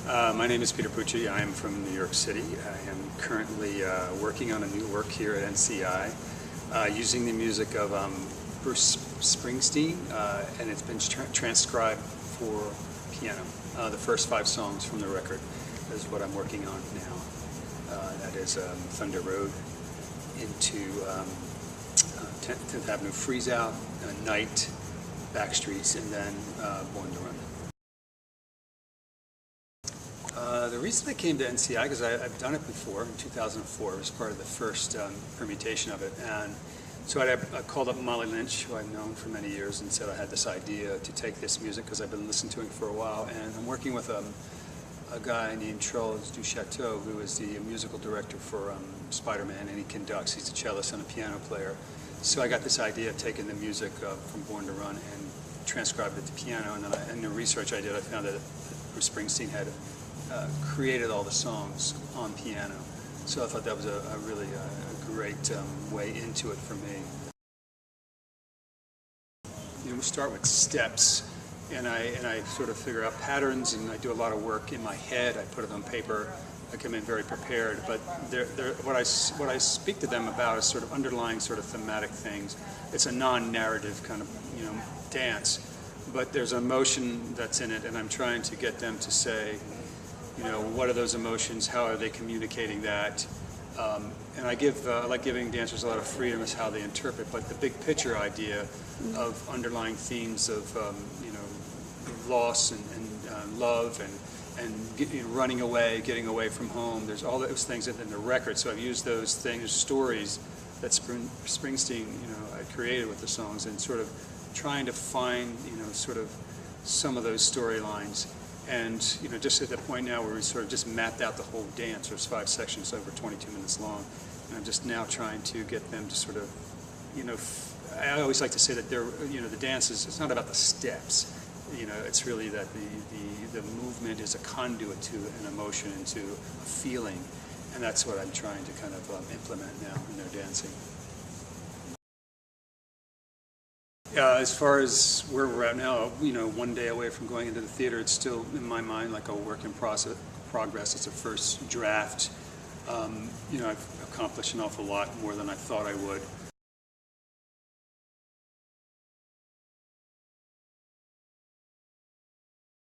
My name is Peter Pucci. I am from New York City. I am currently working on a new work here at NCI using the music of Bruce Springsteen, and it's been transcribed for piano. The first 5 songs from the record is what I'm working on now. That is Thunder Road, into 10th Avenue Freeze Out, Night, Backstreets, and then Born to Run. The reason I came to NCI, because I've done it before in 2004, it was part of the first permutation of it, and so I called up Lynch, who I've known for many years, and said I had this idea to take this music, because I've been listening to it for a while, and I'm working with a guy named Charles Duchateau, who is the musical director for Spider-Man, and he conducts. He's a cellist and a piano player. So I got this idea of taking the music from Born to Run and transcribed it to piano, and then in the research I did, I found that Bruce Springsteen had created all the songs on piano. So I thought that was a really great way into it for me. You know, we start with steps, and I sort of figure out patterns, and I do a lot of work in my head. I put it on paper. I come in very prepared, but what I speak to them about is sort of underlying sort of thematic things. It's a non-narrative kind of dance, but there's emotion that's in it, and I'm trying to get them to say, what are those emotions? How are they communicating that? And I like giving dancers a lot of freedom as how they interpret, but the big picture idea of underlying themes of loss and love and running away, getting away from home. There's all those things in the record. So I've used those things, stories that Springsteen created with the songs, and sort of trying to find sort of some of those storylines. And just at the point now where we sort of just mapped out the whole dance. There's 5 sections over 22 minutes long, and I'm just now trying to get them to sort of, I always like to say that the dance it's not about the steps. It's really that the movement is a conduit to an emotion and to a feeling, and that's what I'm trying to kind of implement now in their dancing. As far as where we're at now, one day away from going into the theater, it's still in my mind like a work in progress. It's a first draft. I've accomplished an awful lot more than I thought I would.